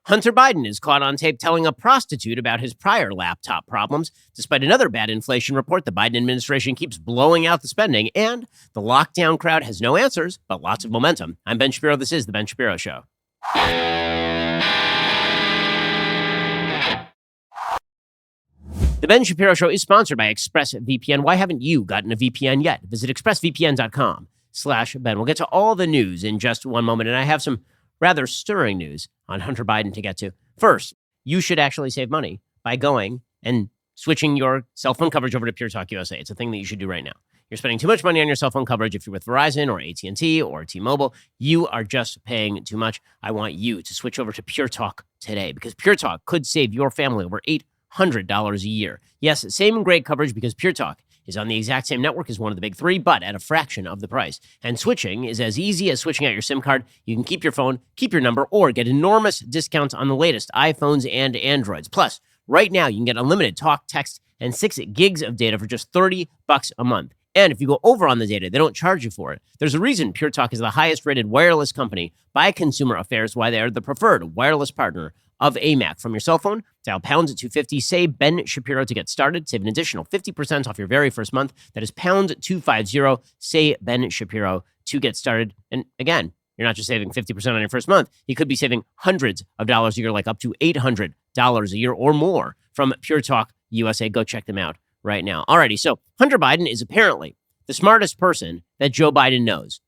Hunter Biden is caught on tape telling a prostitute about his prior laptop problems. Despite another bad inflation report, the Biden administration keeps blowing out the spending, and the lockdown crowd has no answers, but lots of momentum. I'm Ben Shapiro. This is The Ben Shapiro Show. The Ben Shapiro Show is sponsored by ExpressVPN. Why haven't you gotten a VPN yet? Visit expressvpn.com/Ben. We'll get to all the news in just one moment, and I have some rather stirring news on Hunter Biden to get to. First, you should actually save money by going and switching your cell phone coverage over to Pure Talk USA. It's a thing that you should do right now. You're spending too much money on your cell phone coverage. If you're with Verizon or AT&T or T-Mobile, you are just paying too much. I want you to switch over to Pure Talk today, because Pure Talk could save your family over $800 a year. Yes, same great coverage, because Pure Talk is on the exact same network as one of the big three, but at a fraction of the price. And switching is as easy as switching out your SIM card. You can keep your phone, keep your number, or get enormous discounts on the latest iPhones and Androids. Plus, right now, you can get unlimited talk, text, and 6 gigs of data for just $30 a month. And if you go over on the data, they don't charge you for it. There's a reason Pure Talk is the highest rated wireless company by Consumer Affairs, why they are the preferred wireless partner of AMAC. From your cell phone, dial pound 250, say Ben Shapiro to get started. Save an additional 50% off your very first month. That is pound 250, say Ben Shapiro to get started. And again, you're not just saving 50% on your first month. You could be saving hundreds of dollars a year, like up to $800 a year or more from Pure Talk USA. Go check them out right now. Alrighty, so Hunter Biden is apparently the smartest person that Joe Biden knows,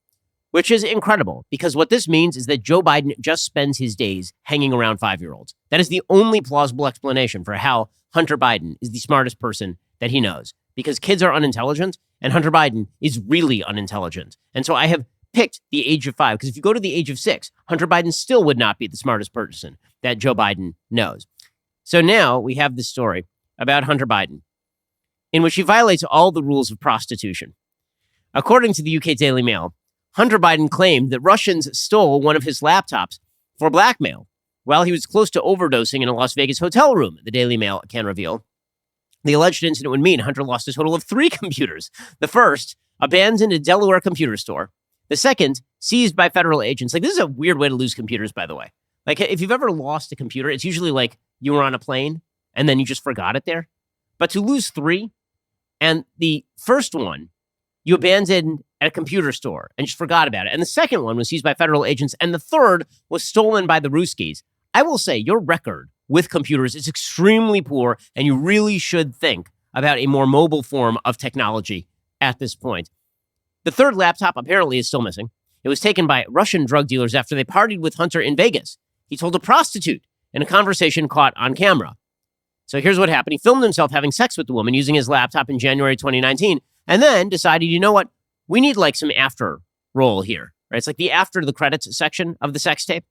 which is incredible, because what this means is that Joe Biden just spends his days hanging around 5-year-olds. That is the only plausible explanation for how Hunter Biden is the smartest person that he knows, because kids are unintelligent and Hunter Biden is really unintelligent. And so I have picked the age of 5, because if you go to the age of 6, Hunter Biden still would not be the smartest person that Joe Biden knows. So now we have this story about Hunter Biden, in which he violates all the rules of prostitution. According to the UK Daily Mail, Hunter Biden claimed that Russians stole one of his laptops for blackmail while he was close to overdosing in a Las Vegas hotel room, the Daily Mail can reveal. The alleged incident would mean Hunter lost a total of 3 computers. The first, abandoned a Delaware computer store. The second, seized by federal agents. Like, this is a weird way to lose computers, by the way. Like, if you've ever lost a computer, it's usually like you were on a plane and then you just forgot it there. But to lose 3, and the first one you abandoned at a computer store and just forgot about it. And the second one was seized by federal agents. And the third was stolen by the Ruskies. I will say your record with computers is extremely poor, and you really should think about a more mobile form of technology at this point. The third laptop apparently is still missing. It was taken by Russian drug dealers after they partied with Hunter in Vegas. He told a prostitute in a conversation caught on camera. So here's what happened. He filmed himself having sex with the woman using his laptop in January 2019, and then decided, you know what? We need like some after roll here, right? It's like the after the credits section of the sex tape.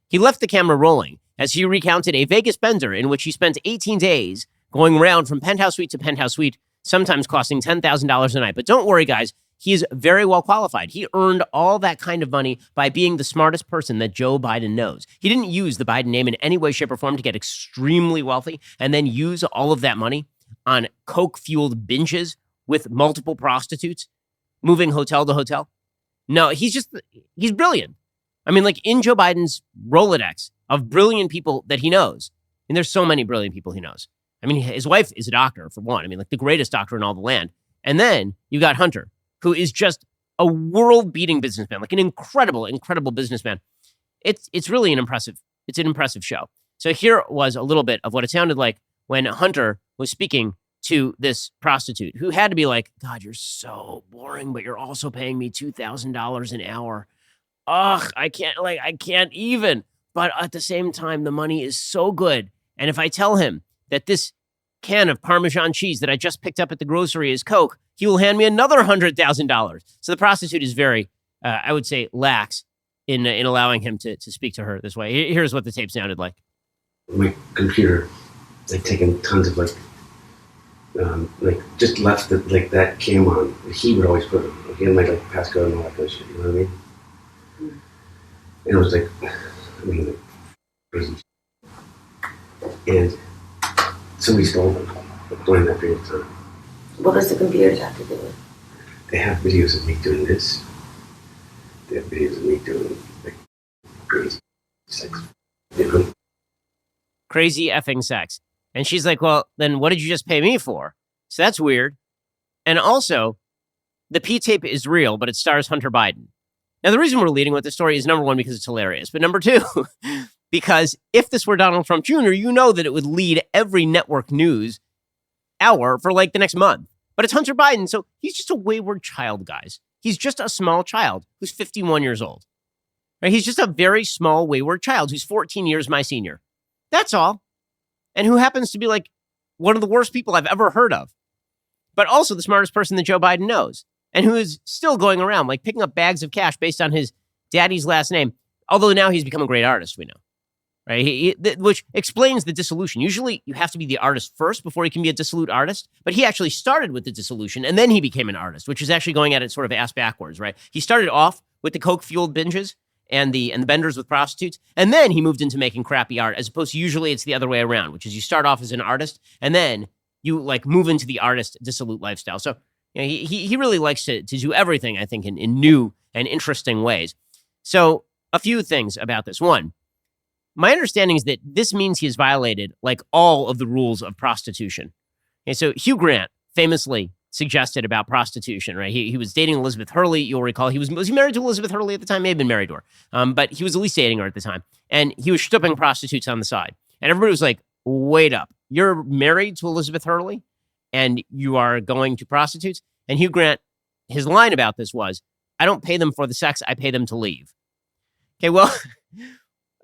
He left the camera rolling as he recounted a Vegas bender in which he spent 18 days going around from penthouse suite to penthouse suite, sometimes costing $10,000 a night. But don't worry, guys. He is very well qualified. He earned all that kind of money by being the smartest person that Joe Biden knows. He didn't use the Biden name in any way, shape, or form to get extremely wealthy and then use all of that money on coke-fueled binges with multiple prostitutes, moving hotel to hotel. No, he's brilliant. I mean, like in Joe Biden's Rolodex of brilliant people that he knows, and there's so many brilliant people he knows. I mean, his wife is a doctor, for one. I mean, like the greatest doctor in all the land. And then you got Hunter, who is just a world-beating businessman, like an incredible, incredible businessman. It's really an impressive show. So here was a little bit of what it sounded like when Hunter was speaking to this prostitute, who had to be like, God, you're so boring, but you're also paying me $2,000 an hour. Ugh, I can't even. But at the same time, the money is so good. And if I tell him that this can of Parmesan cheese that I just picked up at the grocery is Coke, he will hand me another $100,000. So the prostitute is very, I would say, lax in allowing him to speak to her this way. Here's what the tape sounded like. My computer, like taking tons of just left that cam on. He would always put it. He had my passcode and all that kind of shit. You know what I mean? And it was crazy. And somebody stole them during that period of time. What does the computers have to do with? They have videos of me doing this. They have videos of me doing crazy sex. You know? Crazy effing sex. And she's like, well, then what did you just pay me for? So that's weird. And also, the P-tape is real, but it stars Hunter Biden. Now, the reason we're leading with this story is, number one, because it's hilarious. But number two, because if this were Donald Trump Jr., you know that it would lead every network news hour for like the next month. But it's Hunter Biden, so he's just a wayward child, guys. He's just a small child who's 51 years old. Right? He's just a very small, wayward child who's 14 years my senior. That's all. And who happens to be like one of the worst people I've ever heard of. But also the smartest person that Joe Biden knows. And who is still going around, like picking up bags of cash based on his daddy's last name. Although now he's become a great artist, we know. Right? Which explains the dissolution. Usually you have to be the artist first before you can be a dissolute artist. But he actually started with the dissolution and then he became an artist, which is actually going at it sort of ass backwards, right? He started off with the coke-fueled binges and the benders with prostitutes. And then he moved into making crappy art, as opposed to usually it's the other way around, which is you start off as an artist and then you like move into the artist dissolute lifestyle. So you know, he really likes to do everything, I think, in new and interesting ways. So a few things about this. One, my understanding is that this means he has violated like all of the rules of prostitution. Okay, so Hugh Grant famously suggested about prostitution, right? He was dating Elizabeth Hurley. You'll recall was he married to Elizabeth Hurley at the time? May have been married to her. But he was at least dating her at the time. And he was stripping prostitutes on the side. And everybody was like, wait up. You're married to Elizabeth Hurley and you are going to prostitutes? And Hugh Grant, his line about this was, I don't pay them for the sex, I pay them to leave. Okay, well,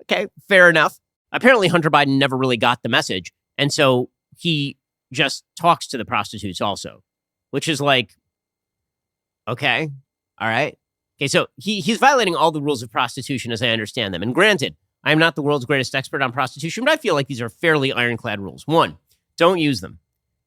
okay, fair enough. Apparently Hunter Biden never really got the message. And so he just talks to the prostitutes also, which is like, okay, all right. Okay, so he's violating all the rules of prostitution as I understand them. And granted, I am not the world's greatest expert on prostitution, but I feel like these are fairly ironclad rules. One, don't use them.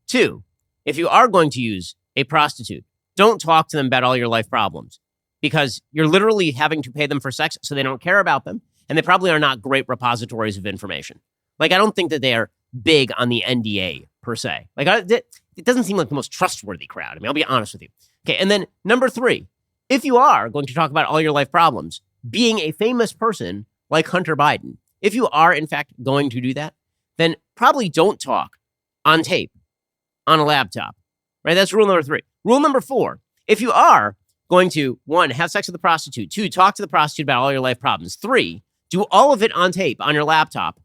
Two, if you are going to use a prostitute, don't talk to them about all your life problems because you're literally having to pay them for sex, so they don't care about them. And they probably are not great repositories of information. Like, I don't think that they are big on the NDA per se. Like, it doesn't seem like the most trustworthy crowd. I mean, I'll be honest with you. Okay, and then number three, if you are going to talk about all your life problems, being a famous person like Hunter Biden, if you are, in fact, going to do that, then probably don't talk on tape, on a laptop, right? That's rule number three. Rule number four, if you are going to, one, have sex with a prostitute, two, talk to the prostitute about all your life problems, three, do all of it on tape, on your laptop,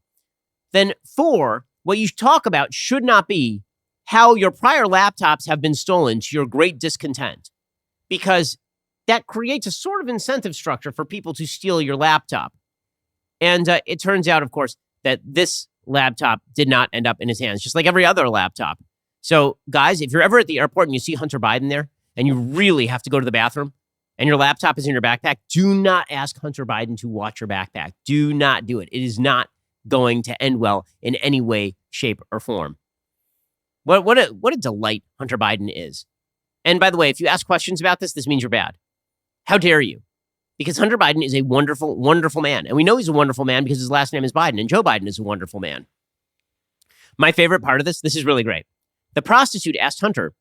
then four, what you talk about should not be how your prior laptops have been stolen to your great discontent, because that creates a sort of incentive structure for people to steal your laptop. And it turns out, of course, that this laptop did not end up in his hands, just like every other laptop. So, guys, if you're ever at the airport and you see Hunter Biden there and you really have to go to the bathroom and your laptop is in your backpack, do not ask Hunter Biden to watch your backpack. Do not do it. It is not going to end well in any way, shape, or form. What a delight Hunter Biden is. And by the way, if you ask questions about this, this means you're bad. How dare you? Because Hunter Biden is a wonderful, wonderful man. And we know he's a wonderful man because his last name is Biden, and Joe Biden is a wonderful man. My favorite part of this is really great. The prostitute asked Hunter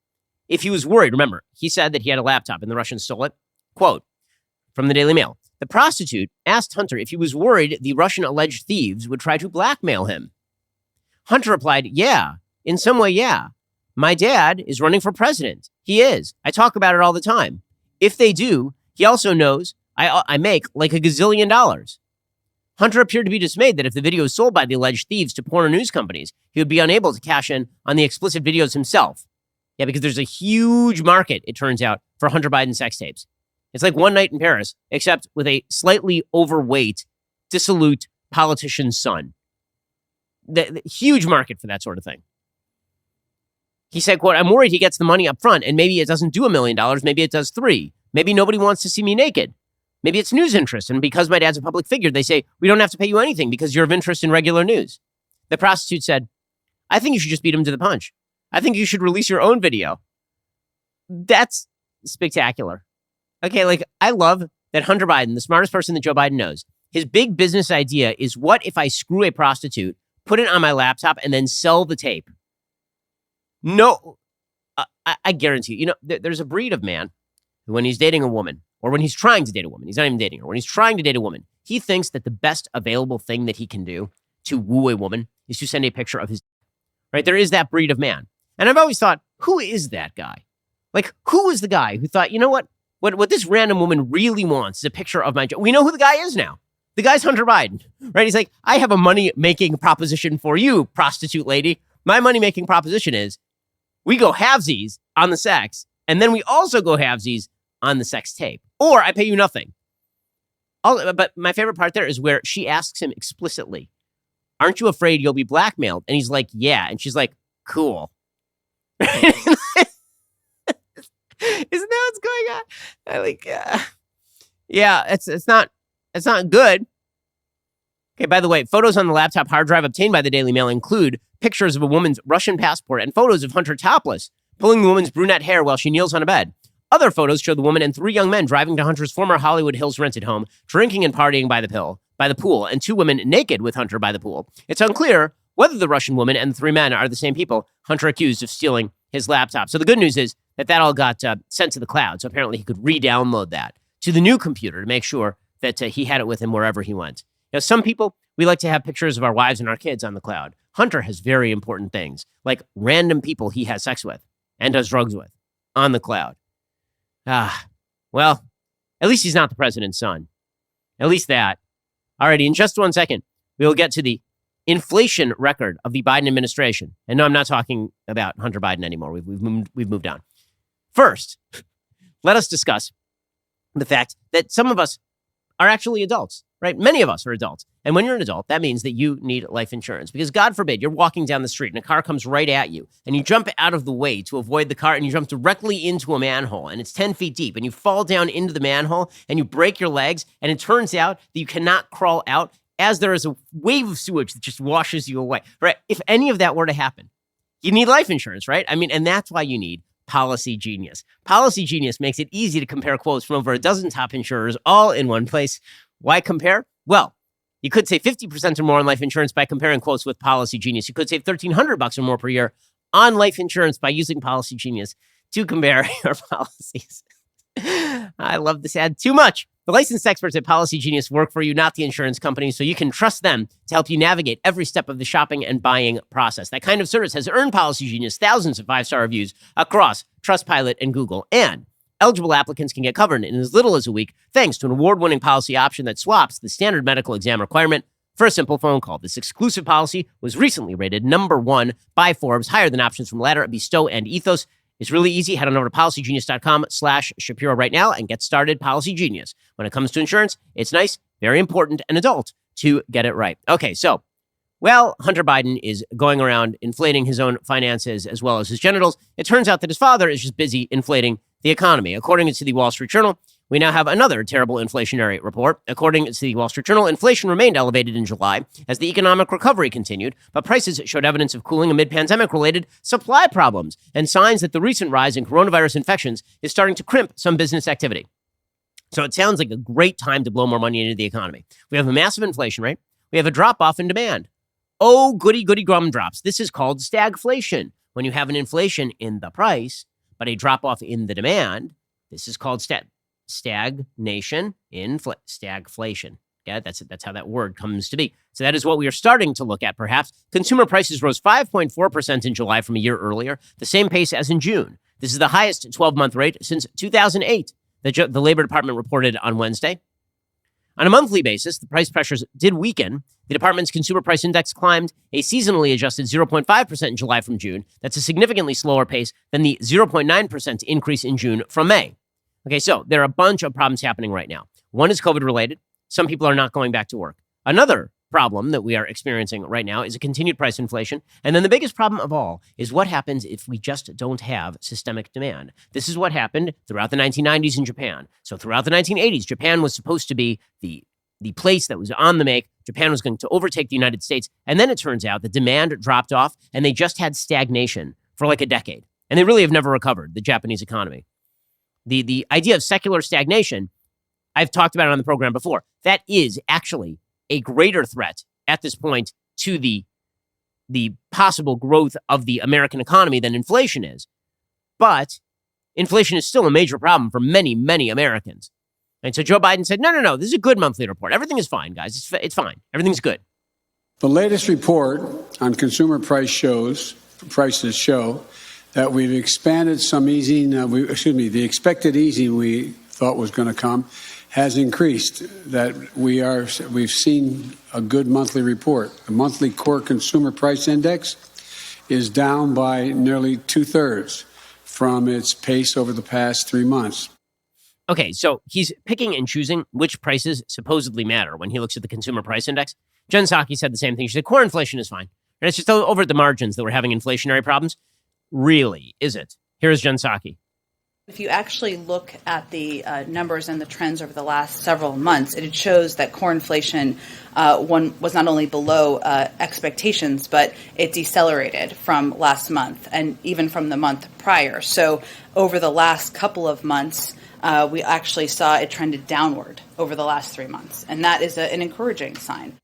if he was worried. Remember, he said that he had a laptop and the Russians stole it. Quote from the Daily Mail. The prostitute asked Hunter if he was worried the Russian alleged thieves would try to blackmail him. Hunter replied, yeah, in some way, yeah. My dad is running for president. He is. I talk about it all the time. If they do, he also knows I make like $1 gazillion. Hunter appeared to be dismayed that if the video was sold by the alleged thieves to porn news companies, he would be unable to cash in on the explicit videos himself. Yeah, because there's a huge market, it turns out, for Hunter Biden sex tapes. It's like One Night in Paris, except with a slightly overweight, dissolute politician's son. The huge market for that sort of thing. He said, quote, I'm worried he gets the money up front and maybe it doesn't do $1 million. Maybe it does $3 million. Maybe nobody wants to see me naked. Maybe it's news interest. And because my dad's a public figure, they say, we don't have to pay you anything because you're of interest in regular news. The prostitute said, I think you should just beat him to the punch. I think you should release your own video. That's spectacular. Okay, like I love that Hunter Biden, the smartest person that Joe Biden knows, his big business idea is what if I screw a prostitute, put it on my laptop, and then sell the tape? No, I guarantee you, there's a breed of man who when he's dating a woman, or when he's trying to date a woman, he's not even dating her, when he's trying to date a woman, he thinks that the best available thing that he can do to woo a woman is to send a picture of his, right? There is that breed of man. And I've always thought, who is that guy? Like, who is the guy who thought, you know what? What this random woman really wants is a picture of my job. We know who the guy is now. The guy's Hunter Biden, right? He's like, I have a money-making proposition for you, prostitute lady. My money-making proposition is we go halvesies on the sex, and then we also go halvesies on the sex tape. Or I pay you nothing. But my favorite part there is where she asks him explicitly, aren't you afraid you'll be blackmailed? And he's like, yeah. And she's like, cool. Isn't that what's going on? I like, yeah, it's not good. Okay, by the way, photos on the laptop hard drive obtained by the Daily Mail include pictures of a woman's Russian passport and photos of Hunter topless, pulling the woman's brunette hair while she kneels on a bed. Other photos show the woman and 3 young men driving to Hunter's former Hollywood Hills rented home, drinking and partying by the pool, and 2 women naked with Hunter by the pool. It's unclear whether the Russian woman and the 3 men are the same people Hunter accused of stealing his laptop. So the good news is that all got sent to the cloud. So apparently he could re-download that to the new computer to make sure that he had it with him wherever he went. Now, some people, we like to have pictures of our wives and our kids on the cloud. Hunter has very important things, like random people he has sex with and does drugs with on the cloud. Well, at least he's not the president's son. At least that. Alrighty, in just 1 second, we will get to the inflation record of the Biden administration. And no, I'm not talking about Hunter Biden anymore. We've moved on. First, let us discuss the fact that some of us are actually adults, right? Many of us are adults. And when you're an adult, that means that you need life insurance because God forbid you're walking down the street and a car comes right at you and you jump out of the way to avoid the car and you jump directly into a manhole and it's 10 feet deep and you fall down into the manhole and you break your legs and it turns out that you cannot crawl out as there is a wave of sewage that just washes you away, right? If any of that were to happen, you need life insurance, right? I mean, and that's why you need Policy Genius. Policy Genius makes it easy to compare quotes from over a dozen top insurers all in one place. Why compare? Well, you could save 50% or more on life insurance by comparing quotes with Policy Genius. You could save $1,300 or more per year on life insurance by using Policy Genius to compare your policies. I love this ad too much. The licensed experts at Policy Genius work for you, not the insurance company, so you can trust them to help you navigate every step of the shopping and buying process. That kind of service has earned Policy Genius thousands of 5-star reviews across Trustpilot and Google. And eligible applicants can get covered in as little as a week thanks to an award-winning policy option that swaps the standard medical exam requirement for a simple phone call. This exclusive policy was recently rated #1 by Forbes, higher than options from Ladder, Bestow, and Ethos. It's really easy. Head on over to policygenius.com/Shapiro right now and get started. Policy Genius. When it comes to insurance, it's nice, very important, and adult to get it right. Okay, so, well, Hunter Biden is going around inflating his own finances as well as his genitals. It turns out that his father is just busy inflating the economy. According to the Wall Street Journal, we now have another terrible inflationary report. According to the Wall Street Journal, inflation remained elevated in July as the economic recovery continued, but prices showed evidence of cooling amid pandemic-related supply problems and signs that the recent rise in coronavirus infections is starting to crimp some business activity. So it sounds like a great time to blow more money into the economy. We have a massive inflation rate. We have a drop-off in demand. Oh, goody gumdrops. This is called stagflation. When you have an inflation in the price, but a drop-off in the demand, this is called stagnation, stagflation. Yeah, that's how that word comes to be. So that is what we are starting to look at, perhaps. Consumer prices rose 5.4% in July from a year earlier, the same pace as in June. This is the highest 12-month rate since 2008, the Labor Department reported on Wednesday. On a monthly basis, the price pressures did weaken. The department's consumer price index climbed a seasonally adjusted 0.5% in July from June. That's a significantly slower pace than the 0.9% increase in June from May. Okay, so there are a bunch of problems happening right now. One is COVID-related. Some people are not going back to work. Another problem that we are experiencing right now is a continued price inflation. And then the biggest problem of all is what happens if we just don't have systemic demand. This is what happened throughout the 1990s in Japan. So throughout the 1980s, Japan was supposed to be the place that was on the make. Japan was going to overtake the United States. And then it turns out the demand dropped off and they just had stagnation for like a decade. And they really have never recovered, the Japanese economy. The idea of secular stagnation, I've talked about it on the program before. That is actually a greater threat at this point to the possible growth of the American economy than inflation is. But inflation is still a major problem for many, many Americans. And so Joe Biden said, no, this is a good monthly report. Everything is fine, guys. It's fine. Everything's good. The latest report on consumer prices show that we've expanded some easing, the expected easing we thought was going to come has increased, that we've seen a good monthly report. The monthly core consumer price index is down by nearly 2/3 from its pace over the past 3 months. Okay, so he's picking and choosing which prices supposedly matter when he looks at the consumer price index. Jen Psaki said the same thing. She said core inflation is fine. And it's just over at the margins that we're having inflationary problems. Really, is it? Here's Jen Psaki. If you actually look at the numbers and the trends over the last several months, it shows that core inflation was not only below expectations, but it decelerated from last month and even from the month prior. So over the last couple of months, we actually saw it trended downward over the last 3 months. And that is an encouraging sign.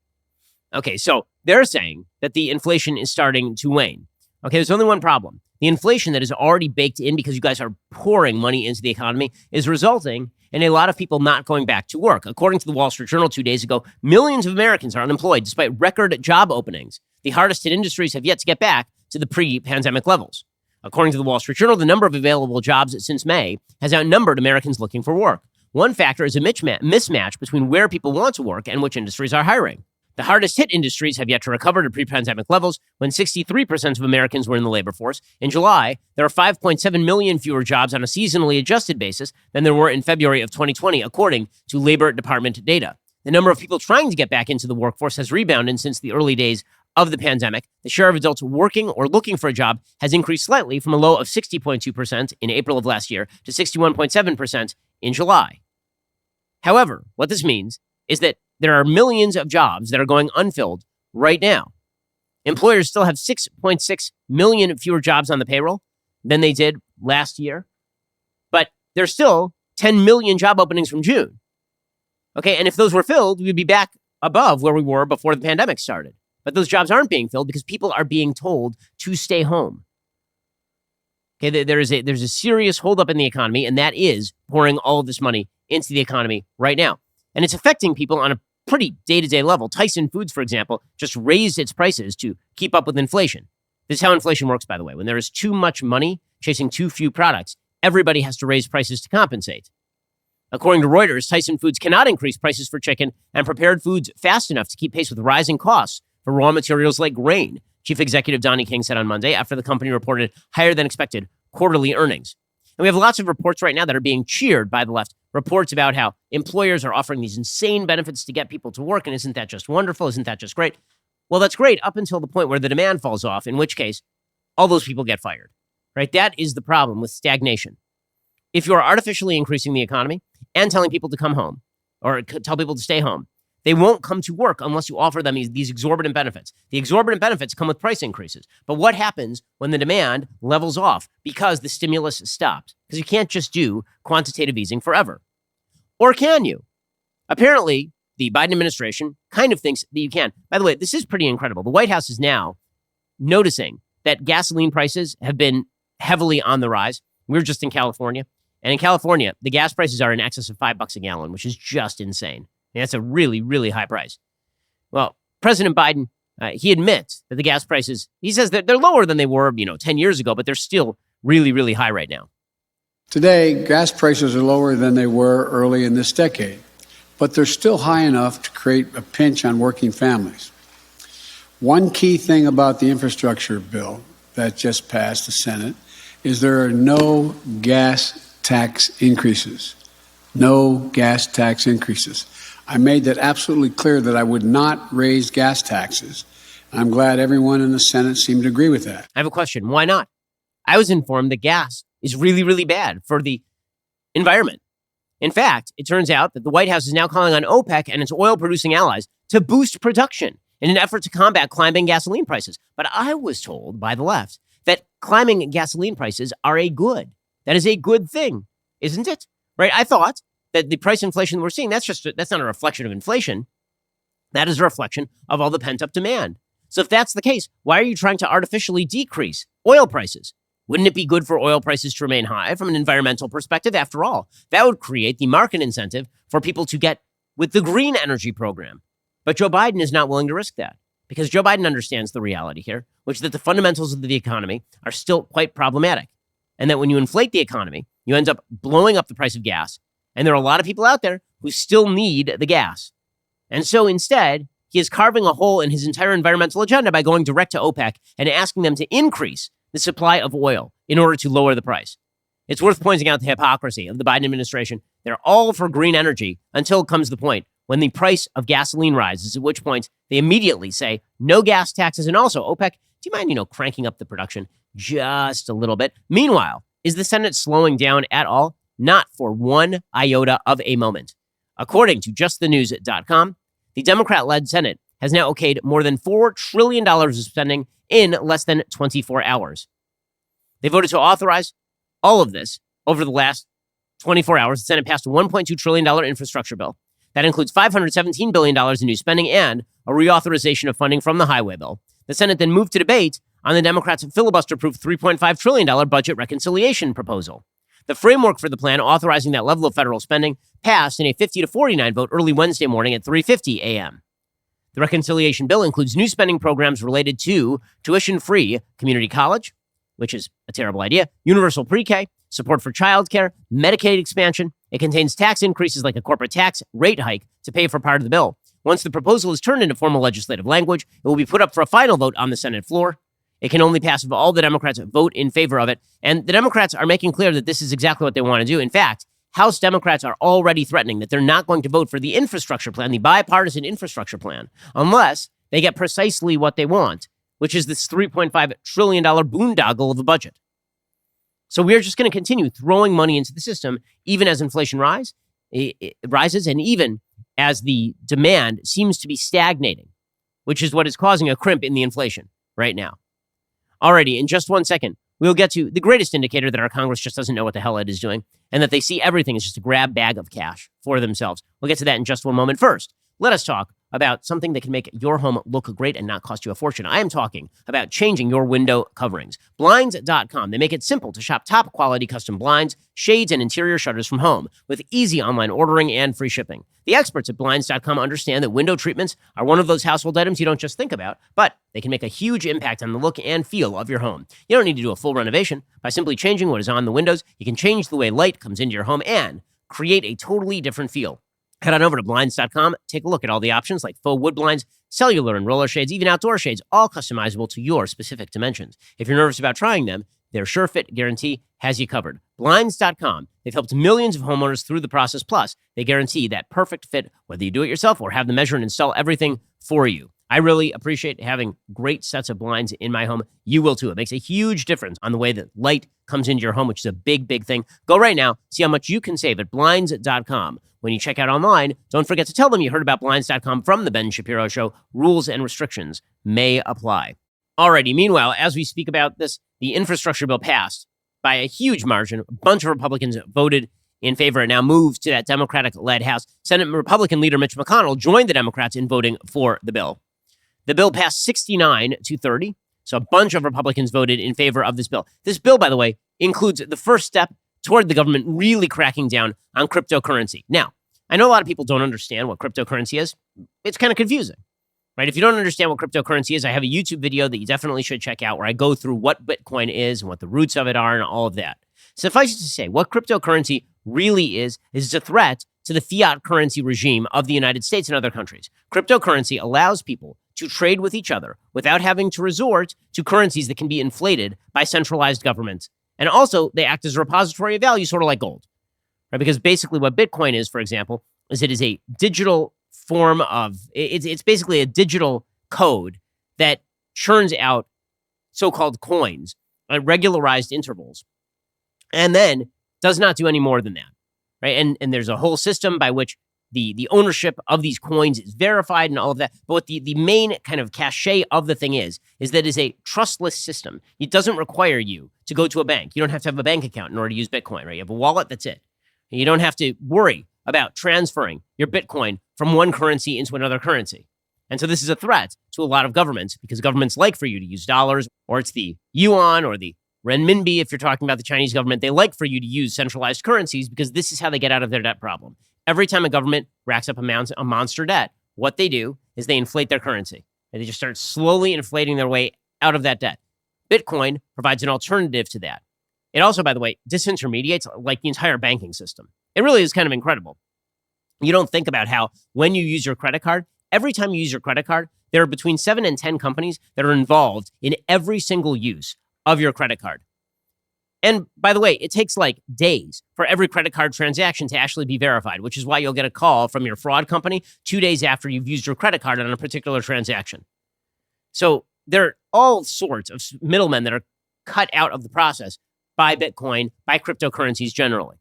Okay, so they're saying that the inflation is starting to wane. Okay, there's only one problem. The inflation that is already baked in because you guys are pouring money into the economy is resulting in a lot of people not going back to work. According to the Wall Street Journal 2 days ago, millions of Americans are unemployed despite record job openings. The hardest hit industries have yet to get back to the pre-pandemic levels. According to the Wall Street Journal, the number of available jobs since May has outnumbered Americans looking for work. One factor is a mismatch between where people want to work and which industries are hiring. The hardest hit industries have yet to recover to pre-pandemic levels when 63% of Americans were in the labor force. In July, there are 5.7 million fewer jobs on a seasonally adjusted basis than there were in February of 2020, according to Labor Department data. The number of people trying to get back into the workforce has rebounded since the early days of the pandemic. The share of adults working or looking for a job has increased slightly from a low of 60.2% in April of last year to 61.7% in July. However, what this means is that there are millions of jobs that are going unfilled right now. Employers still have 6.6 million fewer jobs on the payroll than they did last year, but there's still 10 million job openings from June. Okay, and if those were filled, we'd be back above where we were before the pandemic started. But those jobs aren't being filled because people are being told to stay home. Okay, there's a serious holdup in the economy, and that is pouring all of this money into the economy right now. And it's affecting people on a pretty day-to-day level. Tyson Foods, for example, just raised its prices to keep up with inflation. This is how inflation works, by the way. When there is too much money chasing too few products, everybody has to raise prices to compensate. According to Reuters, Tyson Foods cannot increase prices for chicken and prepared foods fast enough to keep pace with rising costs for raw materials like grain, Chief Executive Donnie King said on Monday after the company reported higher than expected quarterly earnings. And we have lots of reports right now that are being cheered by the left, reports about how employers are offering these insane benefits to get people to work. And isn't that just wonderful? Isn't that just great? Well, that's great up until the point where the demand falls off, in which case all those people get fired, right? That is the problem with stagnation. If you are artificially increasing the economy and telling people to come home or tell people to stay home, they won't come to work unless you offer them these exorbitant benefits. The exorbitant benefits come with price increases. But what happens when the demand levels off because the stimulus stops? Because you can't just do quantitative easing forever. Or can you? Apparently, the Biden administration kind of thinks that you can. By the way, this is pretty incredible. The White House is now noticing that gasoline prices have been heavily on the rise. We were just in California. And in California, the gas prices are in excess of $5 a gallon, which is just insane. And that's a really, really high price. Well, President Biden, he admits that the gas prices, he says that they're lower than they were, 10 years ago, but they're still really, really high right now. Today, gas prices are lower than they were early in this decade, but they're still high enough to create a pinch on working families. One key thing about the infrastructure bill that just passed the Senate is there are no gas tax increases. No gas tax increases. I made that absolutely clear that I would not raise gas taxes. I'm glad everyone in the Senate seemed to agree with that. I have a question. Why not? I was informed that gas is really, really bad for the environment. In fact, it turns out that the White House is now calling on OPEC and its oil-producing allies to boost production in an effort to combat climbing gasoline prices. But I was told by the left that climbing gasoline prices are a good. That is a good thing, isn't it? Right? I thought that the price inflation we're seeing, that's not a reflection of inflation. That is a reflection of all the pent-up demand. So if that's the case, why are you trying to artificially decrease oil prices? Wouldn't it be good for oil prices to remain high from an environmental perspective? After all, that would create the market incentive for people to get with the green energy program. But Joe Biden is not willing to risk that because Joe Biden understands the reality here, which is that the fundamentals of the economy are still quite problematic. And that when you inflate the economy, you end up blowing up the price of gas. And there are a lot of people out there who still need the gas. And so instead, he is carving a hole in his entire environmental agenda by going direct to OPEC and asking them to increase the supply of oil in order to lower the price. It's worth pointing out the hypocrisy of the Biden administration. They're all for green energy until comes the point when the price of gasoline rises, at which point they immediately say no gas taxes. And also, OPEC, do you mind, cranking up the production just a little bit? Meanwhile, is the Senate slowing down at all? Not for one iota of a moment. According to justthenews.com, the Democrat-led Senate has now okayed more than $4 trillion of spending in less than 24 hours. They voted to authorize all of this over the last 24 hours. The Senate passed a $1.2 trillion infrastructure bill. That includes $517 billion in new spending and a reauthorization of funding from the highway bill. The Senate then moved to debate on the Democrats' filibuster-proof $3.5 trillion budget reconciliation proposal. The framework for the plan authorizing that level of federal spending passed in a 50-49 vote early Wednesday morning at 3:50 a.m. The reconciliation bill includes new spending programs related to tuition-free community college, which is a terrible idea, universal pre-K, support for childcare, Medicaid expansion. It contains tax increases like a corporate tax rate hike to pay for part of the bill. Once the proposal is turned into formal legislative language, it will be put up for a final vote on the Senate floor. It can only pass if all the Democrats vote in favor of it. And the Democrats are making clear that this is exactly what they want to do. In fact, House Democrats are already threatening that they're not going to vote for the infrastructure plan, the bipartisan infrastructure plan, unless they get precisely what they want, which is this $3.5 trillion boondoggle of a budget. So we're just going to continue throwing money into the system, even as inflation rises, and even as the demand seems to be stagnating, which is what is causing a crimp in the inflation right now. Alrighty, in just 1 second, we'll get to the greatest indicator that our Congress just doesn't know what the hell it is doing, and that they see everything as just a grab bag of cash for themselves. We'll get to that in just one moment. First, let us talk about something that can make your home look great and not cost you a fortune. I am talking about changing your window coverings. Blinds.com. They make it simple to shop top quality custom blinds, shades, and interior shutters from home with easy online ordering and free shipping. The experts at Blinds.com understand that window treatments are one of those household items you don't just think about, but they can make a huge impact on the look and feel of your home. You don't need to do a full renovation. By simply changing what is on the windows, you can change the way light comes into your home and create a totally different feel. Head on over to Blinds.com, take a look at all the options like faux wood blinds, cellular and roller shades, even outdoor shades, all customizable to your specific dimensions. If you're nervous about trying them, their Sure Fit guarantee has you covered. Blinds.com, they've helped millions of homeowners through the process. Plus, they guarantee that perfect fit, whether you do it yourself or have them measure and install everything for you. I really appreciate having great sets of blinds in my home. You will too. It makes a huge difference on the way that light comes into your home, which is a big, big thing. Go right now, see how much you can save at Blinds.com. When you check out online, don't forget to tell them you heard about Blinds.com from The Ben Shapiro Show. Rules and restrictions may apply. Alrighty, meanwhile, as we speak about this, the infrastructure bill passed by a huge margin. A bunch of Republicans voted in favor and now moves to that Democratic-led House. Senate Republican leader Mitch McConnell joined the Democrats in voting for the bill. The bill passed 69-30, so a bunch of Republicans voted in favor of this bill. This bill, by the way, includes the first step toward the government really cracking down on cryptocurrency. Now, I know a lot of people don't understand what cryptocurrency is. It's kind of confusing, right? If you don't understand what cryptocurrency is, I have a YouTube video that you definitely should check out where I go through what Bitcoin is and what the roots of it are and all of that. Suffice it to say, what cryptocurrency really is a threat to the fiat currency regime of the United States and other countries. Cryptocurrency allows people to trade with each other without having to resort to currencies that can be inflated by centralized governments. And also, they act as a repository of value, sort of like gold, right? Because basically what Bitcoin is, for example, is it is a digital form of, it's basically a digital code that churns out so-called coins at regularized intervals and then does not do any more than that, right? And there's a whole system by which the ownership of these coins is verified and all of that. But what the main kind of cachet of the thing is that it's a trustless system. It doesn't require you to go to a bank. You don't have to have a bank account in order to use Bitcoin, right? You have a wallet, that's it. You don't have to worry about transferring your Bitcoin from one currency into another currency. And so this is a threat to a lot of governments because governments like for you to use dollars, or it's the yuan or the renminbi if you're talking about the Chinese government. They like for you to use centralized currencies because this is how they get out of their debt problem. Every time a government racks up a monster debt, what they do is they inflate their currency. And they just start slowly inflating their way out of that debt. Bitcoin provides an alternative to that. It also, by the way, disintermediates like the entire banking system. It really is kind of incredible. You don't think about how when you use your credit card, every time you use your credit card, there are between 7 and 10 companies that are involved in every single use of your credit card. And by the way, it takes like days for every credit card transaction to actually be verified, which is why you'll get a call from your fraud company 2 days after you've used your credit card on a particular transaction. So there are all sorts of middlemen that are cut out of the process by Bitcoin, by cryptocurrencies generally.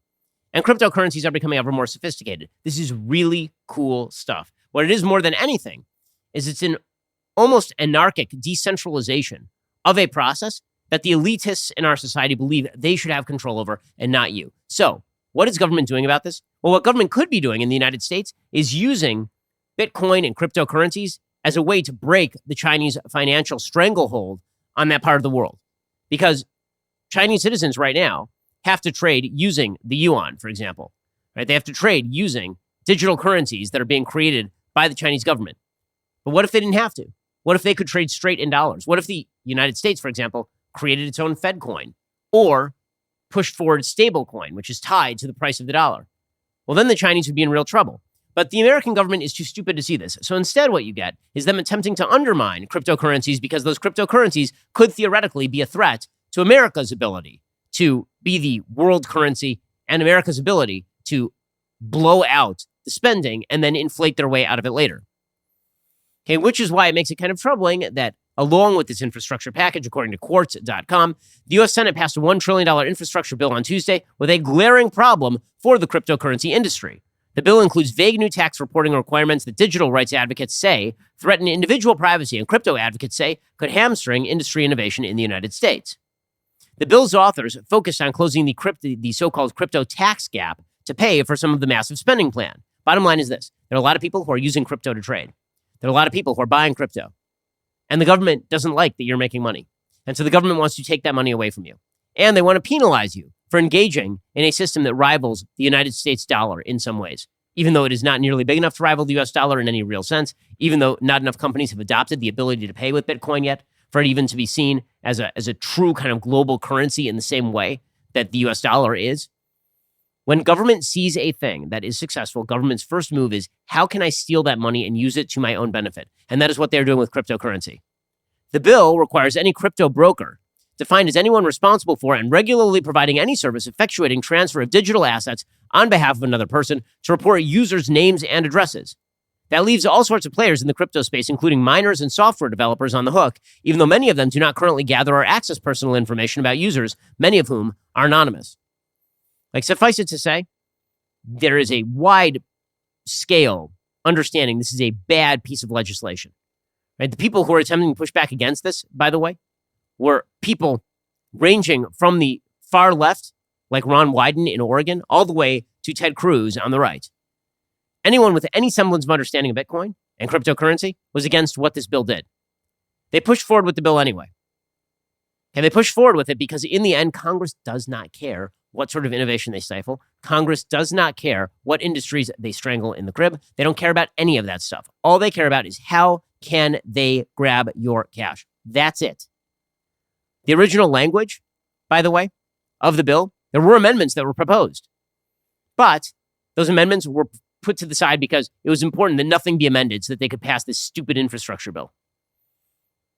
And cryptocurrencies are becoming ever more sophisticated. This is really cool stuff. What it is more than anything is it's an almost anarchic decentralization of a process that the elitists in our society believe they should have control over and not you. So what is government doing about this? Well, what government could be doing in the United States is using Bitcoin and cryptocurrencies as a way to break the Chinese financial stranglehold on that part of the world. Because Chinese citizens right now have to trade using the yuan, for example. Right? They have to trade using digital currencies that are being created by the Chinese government. But what if they didn't have to? What if they could trade straight in dollars? What if the United States, for example, created its own Fed coin or pushed forward stable coin, which is tied to the price of the dollar? Well, then the Chinese would be in real trouble. But the American government is too stupid to see this. So instead, what you get is them attempting to undermine cryptocurrencies because those cryptocurrencies could theoretically be a threat to America's ability to be the world currency and America's ability to blow out the spending and then inflate their way out of it later. Okay, which is why it makes it kind of troubling that along with this infrastructure package, according to Quartz.com, the U.S. Senate passed a $1 trillion infrastructure bill on Tuesday with a glaring problem for the cryptocurrency industry. The bill includes vague new tax reporting requirements that digital rights advocates say threaten individual privacy and crypto advocates say could hamstring industry innovation in the United States. The bill's authors focused on closing the so-called crypto tax gap to pay for some of the massive spending plan. Bottom line is this. There are a lot of people who are using crypto to trade. There are a lot of people who are buying crypto. And the government doesn't like that you're making money. And so the government wants to take that money away from you. And they want to penalize you for engaging in a system that rivals the United States dollar in some ways, even though it is not nearly big enough to rival the US dollar in any real sense, even though not enough companies have adopted the ability to pay with Bitcoin yet for it even to be seen as a true kind of global currency in the same way that the US dollar is. When government sees a thing that is successful, government's first move is, how can I steal that money and use it to my own benefit? And that is what they're doing with cryptocurrency. The bill requires any crypto broker, defined as anyone responsible for and regularly providing any service effectuating transfer of digital assets on behalf of another person, to report users' names and addresses. That leaves all sorts of players in the crypto space, including miners and software developers, on the hook, even though many of them do not currently gather or access personal information about users, many of whom are anonymous. Like, suffice it to say, there is a wide scale understanding this is a bad piece of legislation. Right? The people who are attempting to push back against this, by the way, were people ranging from the far left, like Ron Wyden in Oregon, all the way to Ted Cruz on the right. Anyone with any semblance of understanding of Bitcoin and cryptocurrency was against what this bill did. They pushed forward with the bill anyway. And they pushed forward with it because in the end, Congress does not care what sort of innovation they stifle. Congress does not care what industries they strangle in the crib. They don't care about any of that stuff. All they care about is how can they grab your cash. That's it. The original language, by the way, of the bill, there were amendments that were proposed. But those amendments were put to the side because it was important that nothing be amended so that they could pass this stupid infrastructure bill.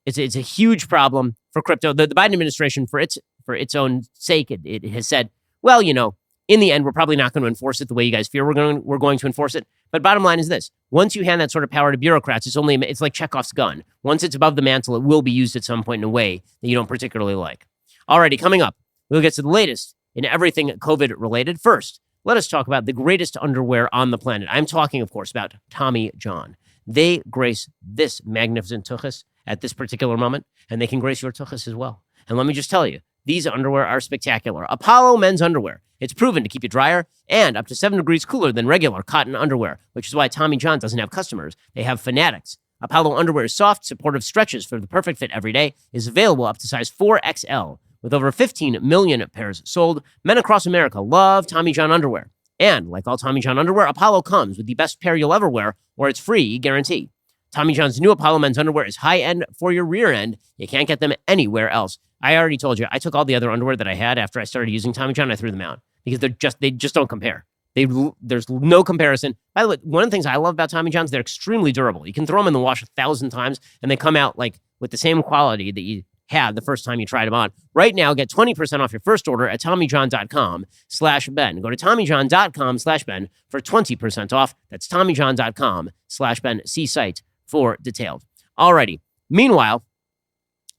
It's a huge problem for crypto. The Biden administration, for its own sake, it has said, well, you know, in the end, we're probably not going to enforce it the way you guys fear we're going to enforce it. But bottom line is this. Once you hand that sort of power to bureaucrats, it's like Chekhov's gun. Once it's above the mantle, it will be used at some point in a way that you don't particularly like. Alrighty, coming up, we'll get to the latest in everything COVID related. First, let us talk about the greatest underwear on the planet. I'm talking, of course, about Tommy John. They grace this magnificent tuchus at this particular moment, and they can grace your tuchus as well. And let me just tell you, these underwear are spectacular. Apollo men's underwear. It's proven to keep you drier and up to 7 degrees cooler than regular cotton underwear, which is why Tommy John doesn't have customers. They have fanatics. Apollo underwear is soft, supportive stretches for the perfect fit every day, is available up to size 4XL. With over 15 million pairs sold, men across America love Tommy John underwear. And like all Tommy John underwear, Apollo comes with the best pair you'll ever wear, or it's free guarantee. Tommy John's new Apollo men's underwear is high-end for your rear end. You can't get them anywhere else. I already told you, I took all the other underwear that I had after I started using Tommy John, I threw them out because they just don't compare. There's no comparison. By the way, one of the things I love about Tommy John's, they're extremely durable. You can throw them in the wash 1,000 times and they come out like with the same quality that you had the first time you tried them on. Right now, get 20% off your first order at TommyJohn.com/Ben. Go to TommyJohn.com/Ben for 20% off. That's TommyJohn.com/Ben. See site for detailed. Alrighty. Meanwhile,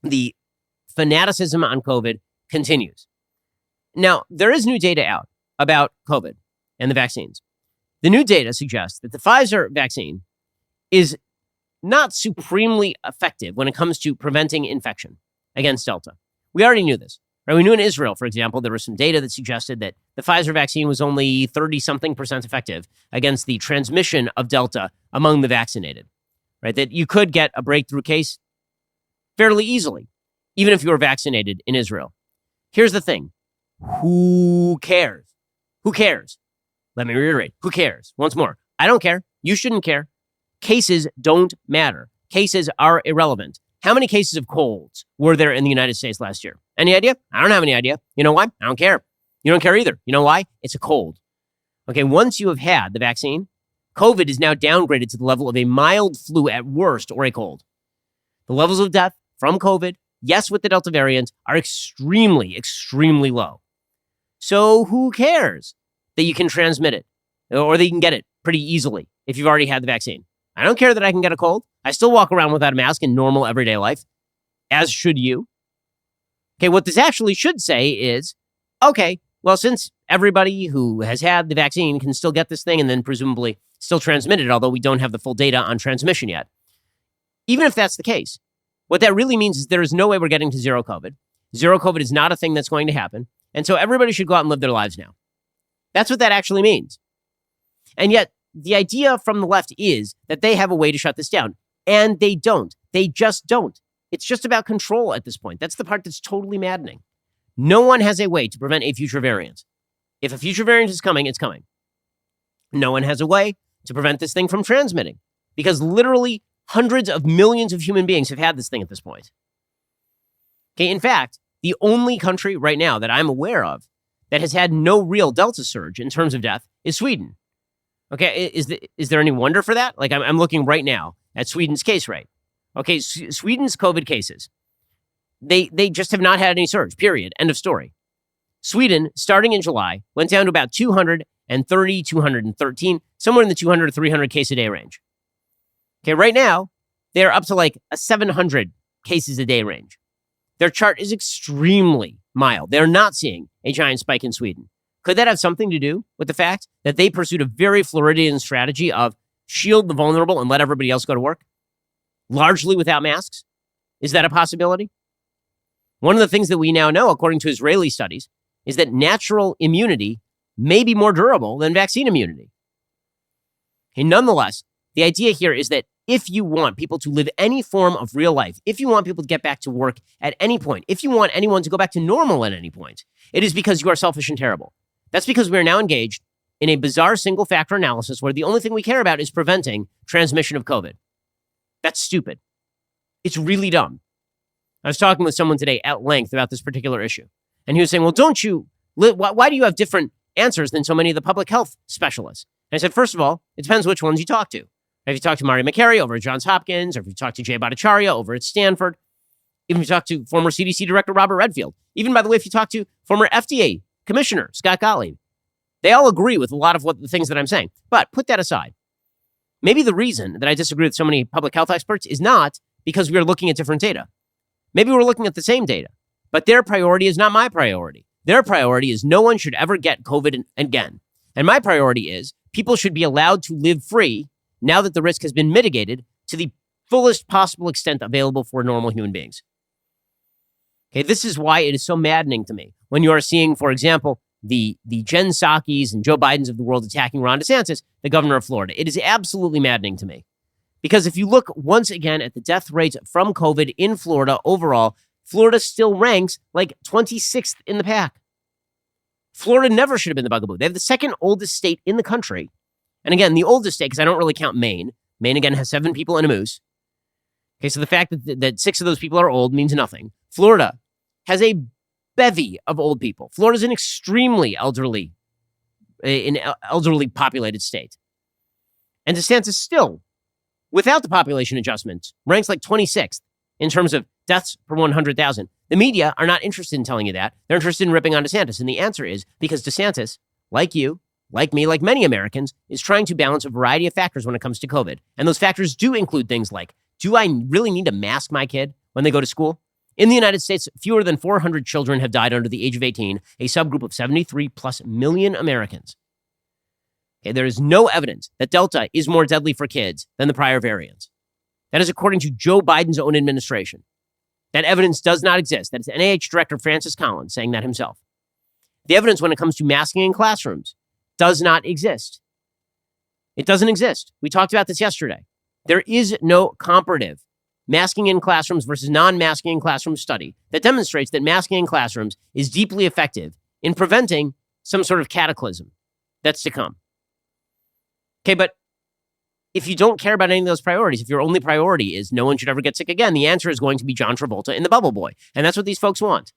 the fanaticism on COVID continues. Now, there is new data out about COVID and the vaccines. The new data suggests that the Pfizer vaccine is not supremely effective when it comes to preventing infection against Delta. We already knew this. Right? We knew in Israel, for example, there was some data that suggested that the Pfizer vaccine was only 30-something% effective against the transmission of Delta among the vaccinated. Right? That you could get a breakthrough case fairly easily, even if you were vaccinated in Israel. Here's the thing. Who cares? Who cares? Let me reiterate. Who cares? Once more. I don't care. You shouldn't care. Cases don't matter. Cases are irrelevant. How many cases of colds were there in the United States last year? Any idea? I don't have any idea. You know why? I don't care. You don't care either. You know why? It's a cold. Okay, once you have had the vaccine, COVID is now downgraded to the level of a mild flu at worst or a cold. The levels of death from COVID, yes, with the Delta variant, are extremely, extremely low. So who cares that you can transmit it or that you can get it pretty easily if you've already had the vaccine? I don't care that I can get a cold. I still walk around without a mask in normal everyday life, as should you. Okay, what this actually should say is, okay, well, since everybody who has had the vaccine can still get this thing and then presumably still transmit it, although we don't have the full data on transmission yet. Even if that's the case, what that really means is there is no way we're getting to zero COVID. Zero COVID is not a thing that's going to happen. And so everybody should go out and live their lives now. That's what that actually means. And yet, the idea from the left is that they have a way to shut this down. And they don't. They just don't. It's just about control at this point. That's the part that's totally maddening. No one has a way to prevent a future variant. If a future variant is coming, it's coming. No one has a way to prevent this thing from transmitting because literally hundreds of millions of human beings have had this thing at this point. Okay, in fact, the only country right now that I'm aware of that has had no real Delta surge in terms of death is Sweden. Okay, is there any wonder for that? Like I'm looking right now at Sweden's case rate. Okay, Sweden's COVID cases, they just have not had any surge, period. End of story. Sweden, starting in July, went down to about 230, 213, somewhere in the 200 to 300 case a day range. Okay, right now, they're up to like a 700 cases a day range. Their chart is extremely mild. They're not seeing a giant spike in Sweden. Could that have something to do with the fact that they pursued a very Floridian strategy of shield the vulnerable and let everybody else go to work, largely without masks? Is that a possibility? One of the things that we now know, according to Israeli studies, is that natural immunity may be more durable than vaccine immunity. And nonetheless, the idea here is that if you want people to live any form of real life, if you want people to get back to work at any point, if you want anyone to go back to normal at any point, it is because you are selfish and terrible. That's because we are now engaged in a bizarre single factor analysis where the only thing we care about is preventing transmission of COVID. That's stupid. It's really dumb. I was talking with someone today at length about this particular issue. And he was saying, well, why do you have different answers than so many of the public health specialists? And I said, first of all, it depends which ones you talk to. If you talk to Mario McCary over at Johns Hopkins, or if you talk to Jay Bhattacharya over at Stanford, even if you talk to former CDC Director Robert Redfield, even, by the way, if you talk to former FDA Commissioner Scott Gottlieb, they all agree with a lot of the things that I'm saying. But put that aside. Maybe the reason that I disagree with so many public health experts is not because we are looking at different data. Maybe we're looking at the same data, but their priority is not my priority. Their priority is no one should ever get COVID again. And my priority is people should be allowed to live free now that the risk has been mitigated to the fullest possible extent available for normal human beings. Okay, this is why it is so maddening to me when you are seeing, for example, the Jen Psaki's and Joe Biden's of the world attacking Ron DeSantis, the governor of Florida. It is absolutely maddening to me. Because if you look once again at the death rates from COVID in Florida overall, Florida still ranks like 26th in the pack. Florida never should have been the bugaboo. They have the second oldest state in the country. And again, the oldest state, because I don't really count Maine, Maine, again, has 7 people and a moose. Okay, so the fact that 6 of those people are old means nothing. Florida has a bevy of old people. Florida's an extremely elderly populated state. And DeSantis still, without the population adjustments, ranks like 26th in terms of deaths per 100,000. The media are not interested in telling you that. They're interested in ripping on DeSantis. And the answer is because DeSantis, like you, like me, like many Americans, is trying to balance a variety of factors when it comes to COVID. And those factors do include things like, do I really need to mask my kid when they go to school? In the United States, fewer than 400 children have died under the age of 18, a subgroup of 73 plus million Americans. Okay, there is no evidence that Delta is more deadly for kids than the prior variants. That is according to Joe Biden's own administration. That evidence does not exist. That is NIH Director Francis Collins saying that himself. The evidence when it comes to masking in classrooms does not exist. It doesn't exist. We talked about this yesterday. There is no comparative masking in classrooms versus non-masking in classrooms study that demonstrates that masking in classrooms is deeply effective in preventing some sort of cataclysm that's to come. Okay, but if you don't care about any of those priorities, if your only priority is no one should ever get sick again, the answer is going to be John Travolta in The Bubble Boy. And that's what these folks want.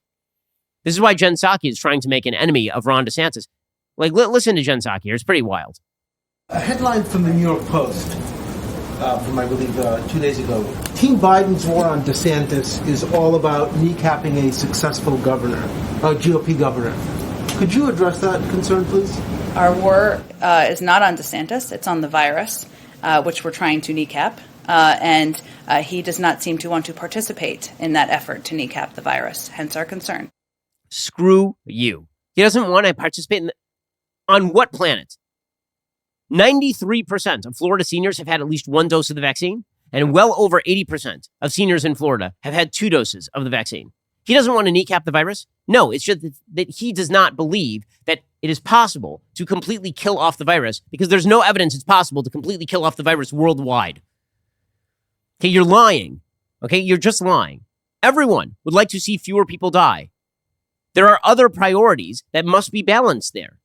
This is why Jen Psaki is trying to make an enemy of Ron DeSantis. Like, listen to Jen Psaki here. It's pretty wild. A headline from the New York Post from, I believe, 2 days ago. Team Biden's war on DeSantis is all about kneecapping a successful governor, a GOP governor. Could you address that concern, please? Our war is not on DeSantis. It's on the virus, which we're trying to kneecap. And he does not seem to want to participate in that effort to kneecap the virus, hence our concern. Screw you. He doesn't want to participate on what planet? 93% of Florida seniors have had at least 1 dose of the vaccine, and well over 80% of seniors in Florida have had 2 doses of the vaccine. He doesn't want to kneecap the virus. No, it's just that he does not believe that it is possible to completely kill off the virus because there's no evidence it's possible to completely kill off the virus worldwide. Okay, you're lying. Okay, you're just lying. Everyone would like to see fewer people die. There are other priorities that must be balanced there.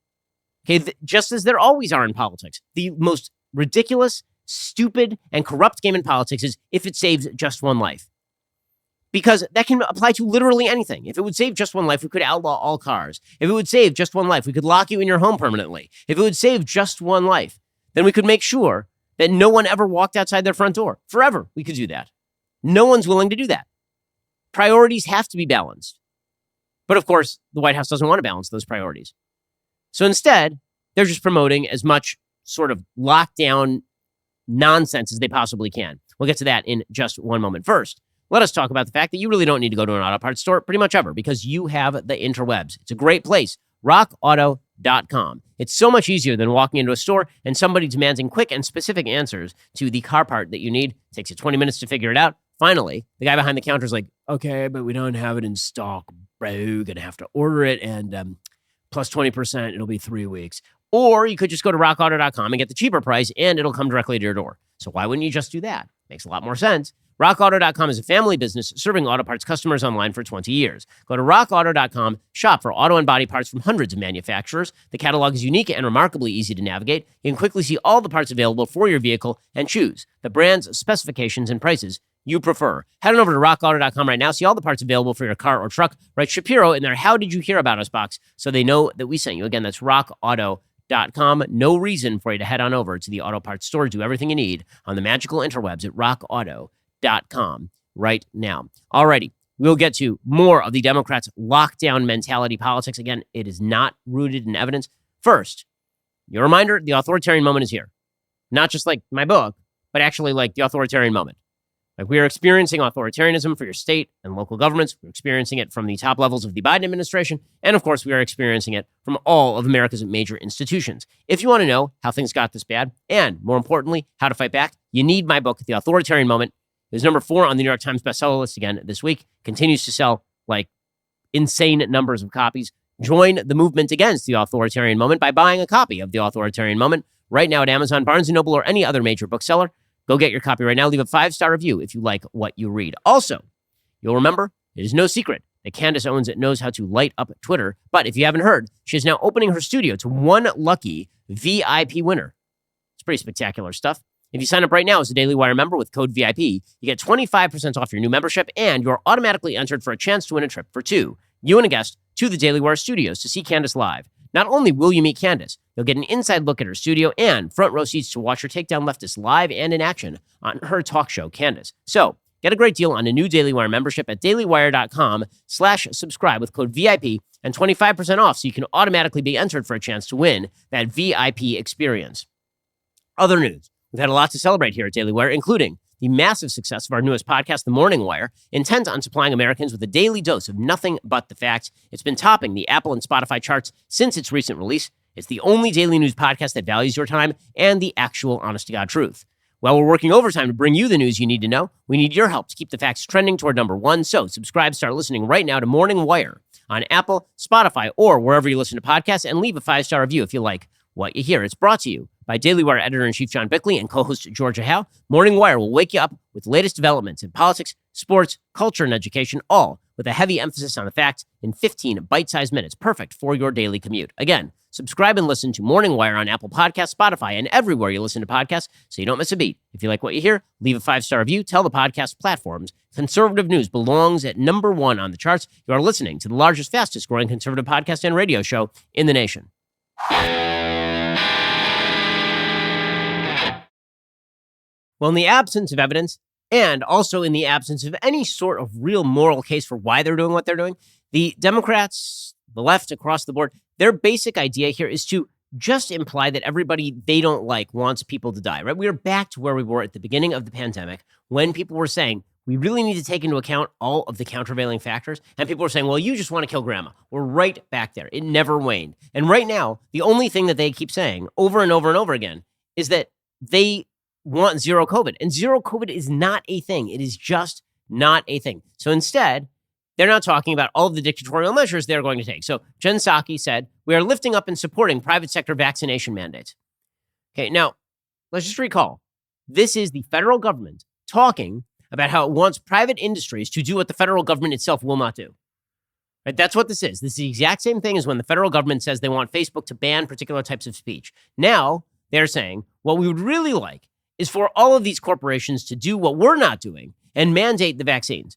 Okay, just as there always are in politics. The most ridiculous, stupid, and corrupt game in politics is if it saves just one life. Because that can apply to literally anything. If it would save just one life, we could outlaw all cars. If it would save just one life, we could lock you in your home permanently. If it would save just one life, then we could make sure that no one ever walked outside their front door. Forever, we could do that. No one's willing to do that. Priorities have to be balanced. But of course, the White House doesn't want to balance those priorities. So instead, they're just promoting as much sort of lockdown nonsense as they possibly can. We'll get to that in just one moment. First, let us talk about the fact that you really don't need to go to an auto parts store pretty much ever because you have the interwebs. It's a great place, rockauto.com. It's so much easier than walking into a store and somebody demanding quick and specific answers to the car part that you need. It takes you 20 minutes to figure it out. Finally, the guy behind the counter is like, okay, but we don't have it in stock, bro. You're going to have to order it and plus 20%, it'll be 3 weeks. Or you could just go to rockauto.com and get the cheaper price and it'll come directly to your door. So why wouldn't you just do that? Makes a lot more sense. RockAuto.com is a family business serving auto parts customers online for 20 years. Go to RockAuto.com, shop for auto and body parts from hundreds of manufacturers. The catalog is unique and remarkably easy to navigate. You can quickly see all the parts available for your vehicle and choose the brands, specifications, and prices you prefer. Head on over to RockAuto.com right now. See all the parts available for your car or truck. Write Shapiro in their How Did You Hear About Us box so they know that we sent you. Again, that's RockAuto.com. No reason for you to head on over to the auto parts store. Do everything you need on the magical interwebs at RockAuto.com right now. Alrighty, we'll get to more of the Democrats' lockdown mentality politics. Again, it is not rooted in evidence. First, your reminder, the authoritarian moment is here. Not just like my book, but actually like the authoritarian moment. Like we are experiencing authoritarianism for your state and local governments. We're experiencing it from the top levels of the Biden administration. And of course, we are experiencing it from all of America's major institutions. If you want to know how things got this bad, and more importantly, how to fight back, you need my book, The Authoritarian Moment. It was number 4 on the New York Times bestseller list again this week. Continues to sell like insane numbers of copies. Join the movement against the authoritarian moment by buying a copy of The Authoritarian Moment right now at Amazon, Barnes & Noble, or any other major bookseller. Go get your copy right now. Leave a 5-star review if you like what you read. Also, you'll remember, it is no secret that Candace Owens knows how to light up Twitter. But if you haven't heard, she is now opening her studio to one lucky VIP winner. It's pretty spectacular stuff. If you sign up right now as a Daily Wire member with code VIP, you get 25% off your new membership, and you're automatically entered for a chance to win a trip for two, you and a guest, to the Daily Wire studios to see Candace live. Not only will you meet Candace, you'll get an inside look at her studio and front row seats to watch her take down leftists live and in action on her talk show, Candace. So, get a great deal on a new Daily Wire membership at dailywire.com/subscribe with code VIP and 25% off so you can automatically be entered for a chance to win that VIP experience. Other news. We've had a lot to celebrate here at Daily Wire, including the massive success of our newest podcast, The Morning Wire, intent on supplying Americans with a daily dose of nothing but the facts. It's been topping the Apple and Spotify charts since its recent release. It's the only daily news podcast that values your time and the actual honest-to-God truth. While we're working overtime to bring you the news you need to know, we need your help to keep the facts trending toward number one. So subscribe, start listening right now to Morning Wire on Apple, Spotify, or wherever you listen to podcasts, and leave a 5-star review if you like what you hear. It's brought to you by Daily Wire editor-in-chief John Bickley and co-host Georgia Howe. Morning Wire will wake you up with the latest developments in politics, sports, culture, and education, all with a heavy emphasis on the facts in 15 bite-sized minutes, perfect for your daily commute. Again, subscribe and listen to Morning Wire on Apple Podcasts, Spotify, and everywhere you listen to podcasts so you don't miss a beat. If you like what you hear, leave a 5-star review. Tell the podcast platforms conservative news belongs at number one on the charts. You are listening to the largest, fastest-growing conservative podcast and radio show in the nation. Well, in the absence of evidence, and also in the absence of any sort of real moral case for why they're doing what they're doing, the Democrats, the left across the board, their basic idea here is to just imply that everybody they don't like wants people to die, right? We are back to where we were at the beginning of the pandemic when people were saying, we really need to take into account all of the countervailing factors. And people were saying, well, you just want to kill grandma. We're right back there. It never waned. And right now, the only thing that they keep saying over and over and over again is that they want zero COVID. And zero COVID is not a thing. It is just not a thing. So instead, they're not talking about all of the dictatorial measures they're going to take. So Jen Psaki said, we are lifting up and supporting private sector vaccination mandates. Okay, now, let's just recall, this is the federal government talking about how it wants private industries to do what the federal government itself will not do. Right? That's what this is. This is the exact same thing as when the federal government says they want Facebook to ban particular types of speech. Now, they're saying, what we would really like is for all of these corporations to do what we're not doing and mandate the vaccines.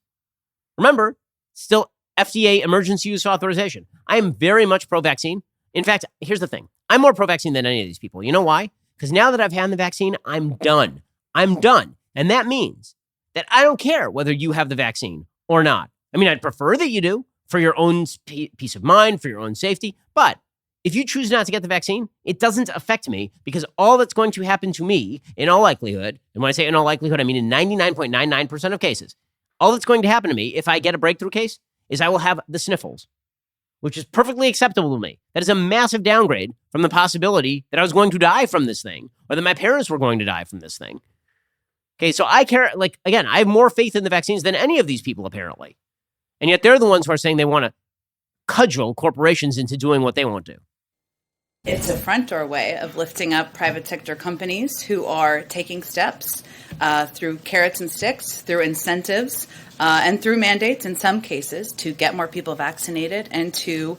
Remember, still FDA emergency use authorization. I am very much pro-vaccine. In fact, here's the thing. I'm more pro-vaccine than any of these people. You know why? Because now that I've had the vaccine, I'm done. I'm done. And that means that I don't care whether you have the vaccine or not. I mean, I'd prefer that you do for your own peace of mind, for your own safety. But if you choose not to get the vaccine, it doesn't affect me because all that's going to happen to me in all likelihood, and when I say in all likelihood, I mean in 99.99% of cases, all that's going to happen to me if I get a breakthrough case is I will have the sniffles, which is perfectly acceptable to me. That is a massive downgrade from the possibility that I was going to die from this thing or that my parents were going to die from this thing. Okay, so I care, again, I have more faith in the vaccines than any of these people apparently. And yet they're the ones who are saying they want to cudgel corporations into doing what they won't do. It's a front door way of lifting up private sector companies who are taking steps through carrots and sticks, through incentives, and through mandates in some cases to get more people vaccinated and to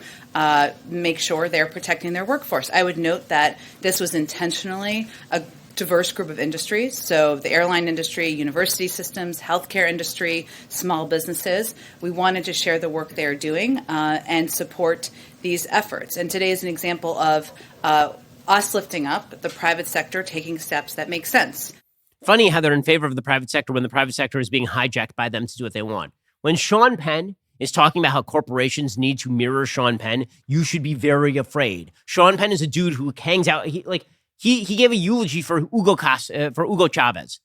make sure they're protecting their workforce. I would note that this was intentionally a diverse group of industries. So the airline industry, university systems, healthcare industry, small businesses. We wanted to share the work they're doing and support these efforts. And today is an example of us lifting up the private sector taking steps that make sense. Funny how they're in favor of the private sector when the private sector is being hijacked by them to do what they want. When Sean Penn is talking about how corporations need to mirror Sean Penn, you should be very afraid. Sean Penn is a dude who hangs out. He gave a eulogy for Hugo Chavez.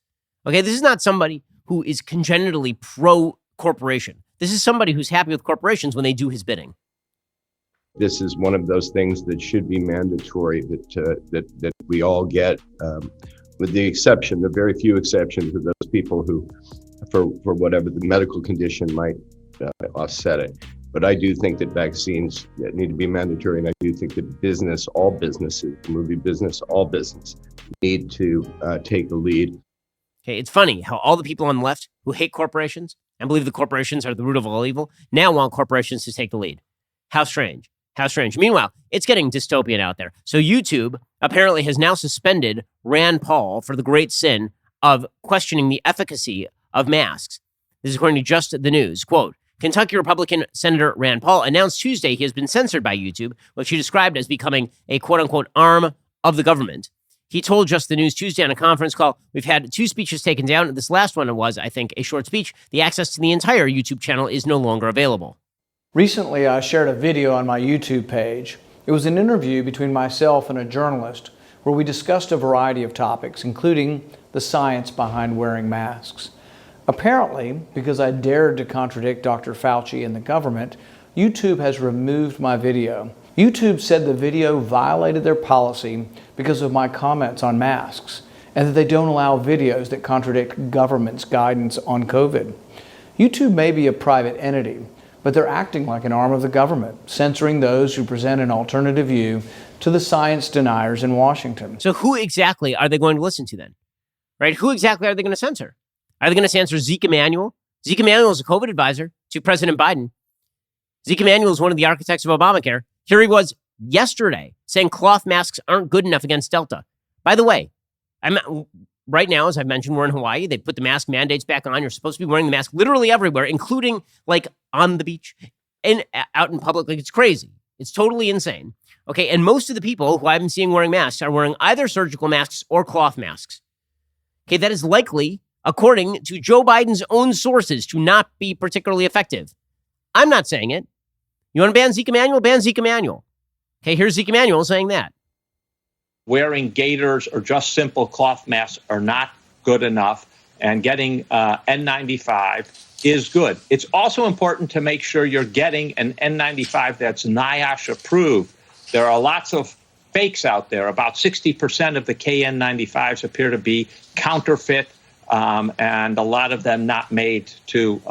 Okay, this is not somebody who is congenitally pro-corporation. This is somebody who's happy with corporations when they do his bidding. This is one of those things that should be mandatory that we all get, with the exception, the very few exceptions of those people who, for whatever the medical condition might offset it. But I do think that vaccines need to be mandatory, and I do think that all businesses, movie business, all business, need to take the lead. Okay, it's funny how all the people on the left who hate corporations and believe the corporations are the root of all evil now want corporations to take the lead. How strange. How strange. Meanwhile, it's getting dystopian out there. So YouTube apparently has now suspended Rand Paul for the great sin of questioning the efficacy of masks. This is according to Just the News. Quote, Kentucky Republican Senator Rand Paul announced Tuesday he has been censored by YouTube, which he described as becoming a quote-unquote arm of the government. He told Just the News Tuesday on a conference call, we've had 2 speeches taken down. This last one was, I think, a short speech. The access to the entire YouTube channel is no longer available. Recently, I shared a video on my YouTube page. It was an interview between myself and a journalist where we discussed a variety of topics, including the science behind wearing masks. Apparently, because I dared to contradict Dr. Fauci and the government, YouTube has removed my video. YouTube said the video violated their policy because of my comments on masks, and that they don't allow videos that contradict government's guidance on COVID. YouTube may be a private entity, but they're acting like an arm of the government, censoring those who present an alternative view to the science deniers in Washington. So who exactly are they going to listen to then? Right? Who exactly are they going to censor? Are they going to censor Zeke Emanuel? Zeke Emanuel is a COVID advisor to President Biden. Zeke Emanuel is one of the architects of Obamacare. Here he was yesterday saying cloth masks aren't good enough against Delta. By the way, right now, as I've mentioned, we're in Hawaii. They put the mask mandates back on. You're supposed to be wearing the mask literally everywhere, including like on the beach and out in public. Like it's crazy. It's totally insane. Okay. And most of the people who I've been seeing wearing masks are wearing either surgical masks or cloth masks. Okay. That is likely, according to Joe Biden's own sources, to not be particularly effective. I'm not saying it. You want to ban Zeke Emanuel? Ban Zeke Emanuel. Okay, here's Zeke Emanuel saying that. Wearing gaiters or just simple cloth masks are not good enough, and getting N95 is good. It's also important to make sure you're getting an N95 that's NIOSH approved. There are lots of fakes out there. About 60% of the KN95s appear to be counterfeit, and a lot of them not made to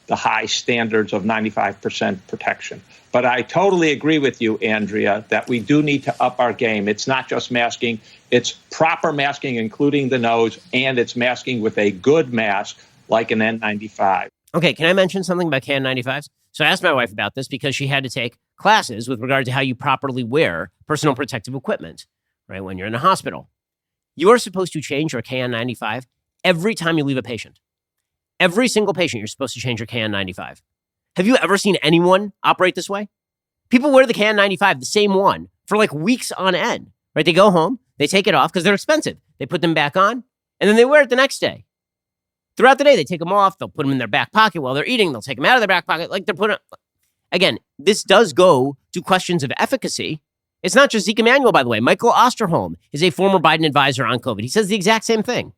the high standards of 95% protection. But I totally agree with you, Andrea, that we do need to up our game. It's not just masking. It's proper masking, including the nose, and it's masking with a good mask like an N95. Okay, can I mention something about KN95s? So I asked my wife about this because she had to take classes with regard to how you properly wear personal protective equipment, right, when you're in a hospital. You are supposed to change your KN95 every time you leave a patient. Every single patient, you're supposed to change your KN95. Have you ever seen anyone operate this way? People wear the KN95, the same one, for like weeks on end, right? They go home, they take it off because they're expensive. They put them back on, and then they wear it the next day. Throughout the day, they take them off. They'll put them in their back pocket while they're eating. They'll take them out of their back pocket. Like they're putting. Again, this does go to questions of efficacy. It's not just Zeke Emanuel, by the way. Michael Osterholm is a former Biden advisor on COVID. He says the exact same thing.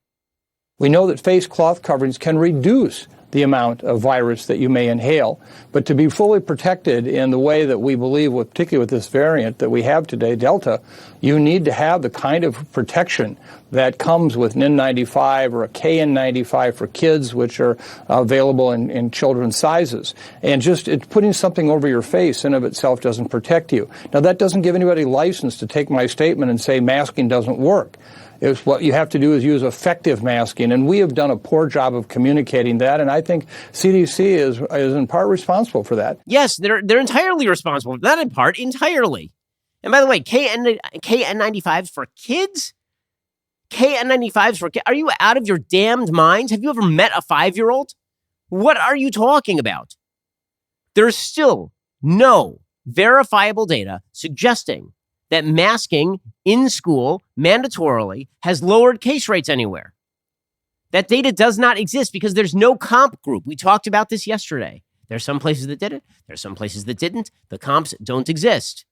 We know that face cloth coverings can reduce the amount of virus that you may inhale, but to be fully protected in the way that we believe, particularly with this variant that we have today, Delta, you need to have the kind of protection that comes with an N95 or a KN95 for kids, which are available in children's sizes. And just putting something over your face in of itself doesn't protect you. Now, that doesn't give anybody license to take my statement and say masking doesn't work. It's what you have to do is use effective masking, and we have done a poor job of communicating that, and I think CDC is in part responsible for that. Yes, they're entirely responsible. Not in part, entirely. And by the way, KN95s for kids? KN95s for kids? Are you out of your damned minds? Have you ever met a 5-year-old? What are you talking about? There's still no verifiable data suggesting that masking in school mandatorily has lowered case rates anywhere. That data does not exist because there's no comp group. We talked about this yesterday. There's some places that did it. There's some places that didn't. The comps don't exist.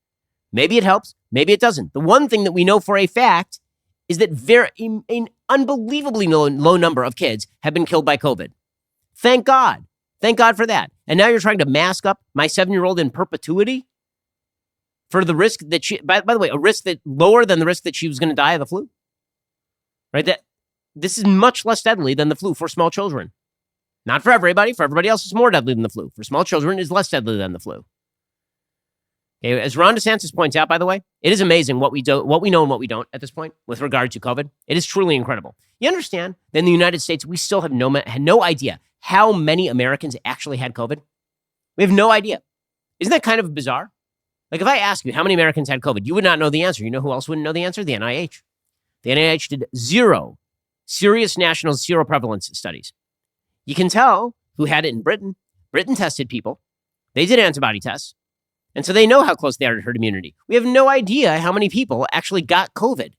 Maybe it helps. Maybe it doesn't. The one thing that we know for a fact is that an unbelievably low number of kids have been killed by COVID. Thank God. Thank God for that. And now you're trying to mask up my 7-year-old in perpetuity for the risk that she, by the way, a risk that lower than the risk that she was going to die of the flu, right? That this is much less deadly than the flu for small children. Not for everybody. For everybody else, it's more deadly than the flu. For small children, it's less deadly than the flu. Okay, as Ron DeSantis points out, by the way, it is amazing what we know and what we don't at this point with regard to COVID. It is truly incredible. You understand that in the United States, we still have no idea how many Americans actually had COVID. We have no idea. Isn't that kind of bizarre? Like if I ask you how many Americans had COVID, you would not know the answer. You know who else wouldn't know the answer? The NIH. The NIH did 0 serious national seroprevalence studies. You can tell who had it in Britain. Britain tested people. They did antibody tests. And so they know how close they are to herd immunity. We have no idea how many people actually got COVID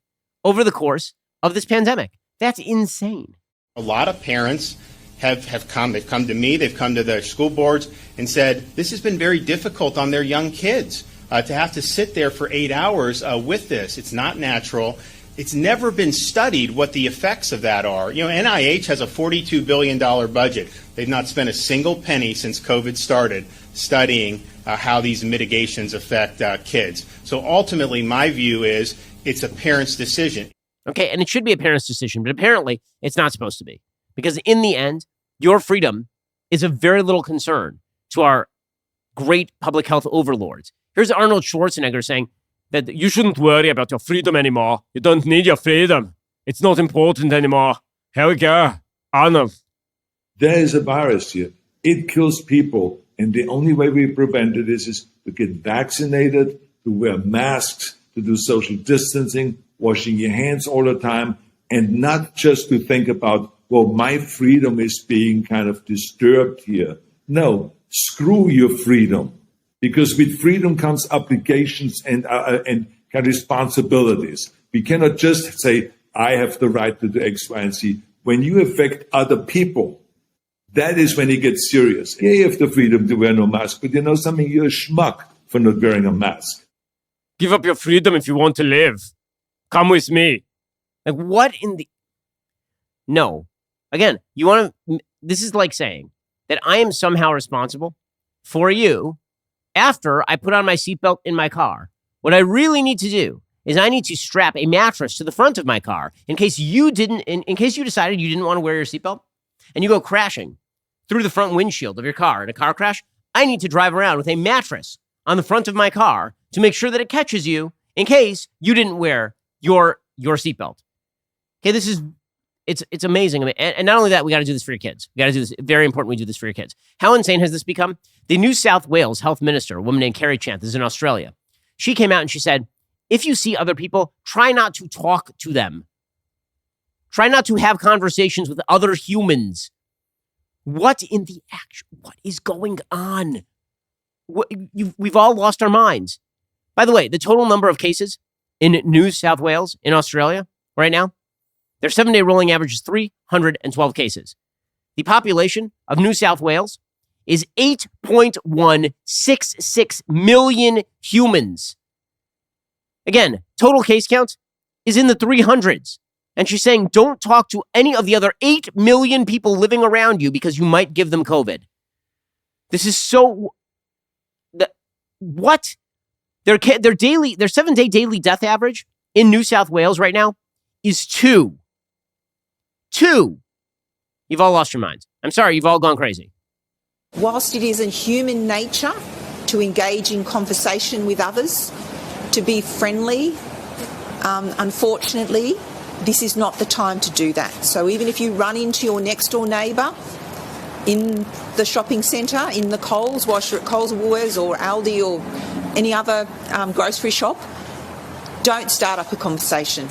over the course of this pandemic. That's insane. A lot of parents have come. They've come to me. They've come to their school boards and said, this has been very difficult on their young kids to have to sit there for 8 hours with this. It's not natural. It's never been studied what the effects of that are. You know, NIH has a $42 billion budget. They've not spent a single penny since COVID started studying how these mitigations affect kids. So ultimately, my view is it's a parent's decision. Okay, and it should be a parent's decision, but apparently it's not supposed to be. Because in the end, your freedom is of very little concern to our great public health overlords. Here's Arnold Schwarzenegger saying that you shouldn't worry about your freedom anymore. You don't need your freedom. It's not important anymore. Here we go. Arnold. There is a virus here. It kills people. And the only way we prevent it is to get vaccinated, to wear masks, to do social distancing, washing your hands all the time, and not just to think about, well, my freedom is being kind of disturbed here. No, screw your freedom. Because with freedom comes obligations and kind of responsibilities. We cannot just say, I have the right to do X, Y, and Z. When you affect other people, that is when it gets serious. Yeah, you have the freedom to wear no mask, but you know something? You're a schmuck for not wearing a mask. Give up your freedom if you want to live. Come with me. Like, what in the... No. Again, you want to... This is like saying that I am somehow responsible for you after I put on my seatbelt in my car. What I really need to do is I need to strap a mattress to the front of my car in case you didn't... In case you decided you didn't want to wear your seatbelt and you go crashing through the front windshield of your car in a car crash, I need to drive around with a mattress on the front of my car to make sure that it catches you in case you didn't wear your seatbelt. Okay, this is, it's amazing. And not only that, we got to do this for your kids. We got to do this. Very important we do this for your kids. How insane has this become? The New South Wales health minister, a woman named Kerry Chant, this is in Australia. She came out and she said, if you see other people, try not to talk to them. Try not to have conversations with other humans. What in the actual, what is going on? We've all lost our minds. By the way, the total number of cases in New South Wales in Australia right now, their 7-day rolling average is 312 cases. The population of New South Wales is 8.166 million humans. Again, total case count is in the 300s. And she's saying, don't talk to any of the other 8 million people living around you because you might give them COVID. This is so... What? Their 7-day daily death average in New South Wales right now is 2. 2. You've all lost your minds. I'm sorry, you've all gone crazy. Whilst it is in human nature to engage in conversation with others, to be friendly, unfortunately, this is not the time to do that. So even if you run into your next door neighbour in the shopping centre, in the Coles, whilst you're at Coles or Woolworths or Aldi or any other grocery shop, don't start up a conversation.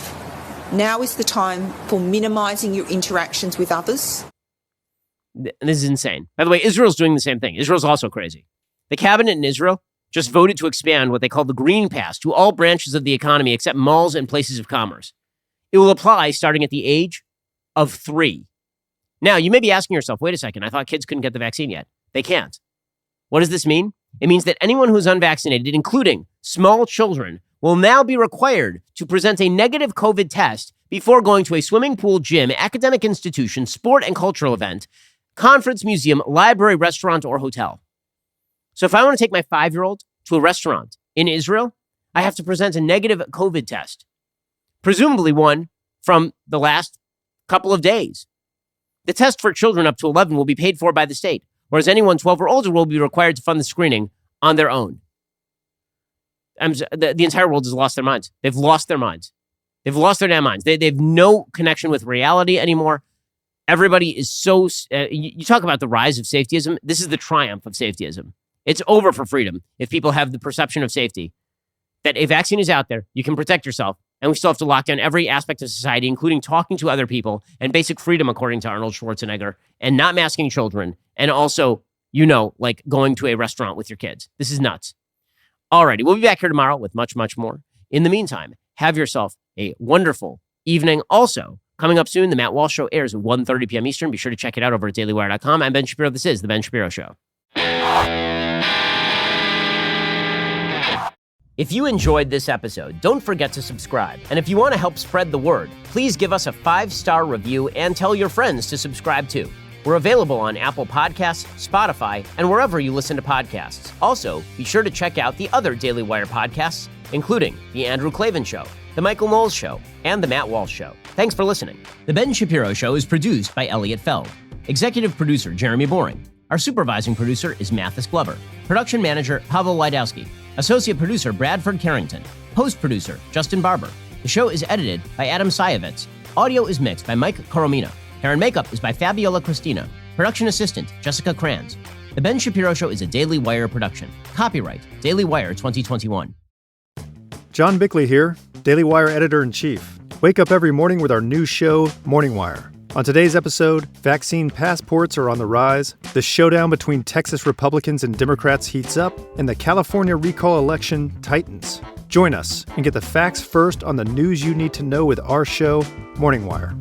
Now is the time for minimising your interactions with others. This is insane. By the way, Israel's doing the same thing. Israel's also crazy. The cabinet in Israel just voted to expand what they call the Green Pass to all branches of the economy except malls and places of commerce. It will apply starting at the age of 3. Now, you may be asking yourself, wait a second, I thought kids couldn't get the vaccine yet. They can't. What does this mean? It means that anyone who is unvaccinated, including small children, will now be required to present a negative COVID test before going to a swimming pool, gym, academic institution, sport and cultural event, conference, museum, library, restaurant, or hotel. So if I want to take my 5-year-old to a restaurant in Israel, I have to present a negative COVID test, presumably one from the last couple of days. The test for children up to 11 will be paid for by the state, whereas anyone 12 or older will be required to fund the screening on their own. The entire world has lost their minds. They've lost their minds. They've lost their damn minds. They've no connection with reality anymore. Everybody is so... you talk about the rise of safetyism. This is the triumph of safetyism. It's over for freedom if people have the perception of safety that a vaccine is out there, you can protect yourself, and we still have to lock down every aspect of society, including talking to other people and basic freedom, according to Arnold Schwarzenegger, and not masking children, and also, like going to a restaurant with your kids. This is nuts. Alrighty, we'll be back here tomorrow with much, much more. In the meantime, have yourself a wonderful evening. Also, coming up soon, The Matt Walsh Show airs at 1:30 p.m. Eastern. Be sure to check it out over at dailywire.com. I'm Ben Shapiro. This is The Ben Shapiro Show. If you enjoyed this episode, don't forget to subscribe. And if you want to help spread the word, please give us a 5-star review and tell your friends to subscribe too. We're available on Apple Podcasts, Spotify, and wherever you listen to podcasts. Also, be sure to check out the other Daily Wire podcasts, including The Andrew Klavan Show, The Michael Knowles Show, and The Matt Walsh Show. Thanks for listening. The Ben Shapiro Show is produced by Elliot Feld. Executive producer, Jeremy Boring. Our supervising producer is Mathis Glover. Production manager, Pavel Wydowski. Associate producer, Bradford Carrington. Post-producer, Justin Barber. The show is edited by Adam Sayevitz. Audio is mixed by Mike Coromina. Hair and makeup is by Fabiola Cristina. Production assistant, Jessica Kranz. The Ben Shapiro Show is a Daily Wire production. Copyright, Daily Wire 2021. John Bickley here, Daily Wire editor-in-chief. Wake up every morning with our new show, Morning Wire. On today's episode, vaccine passports are on the rise, the showdown between Texas Republicans and Democrats heats up, and the California recall election tightens. Join us and get the facts first on the news you need to know with our show, Morning Wire.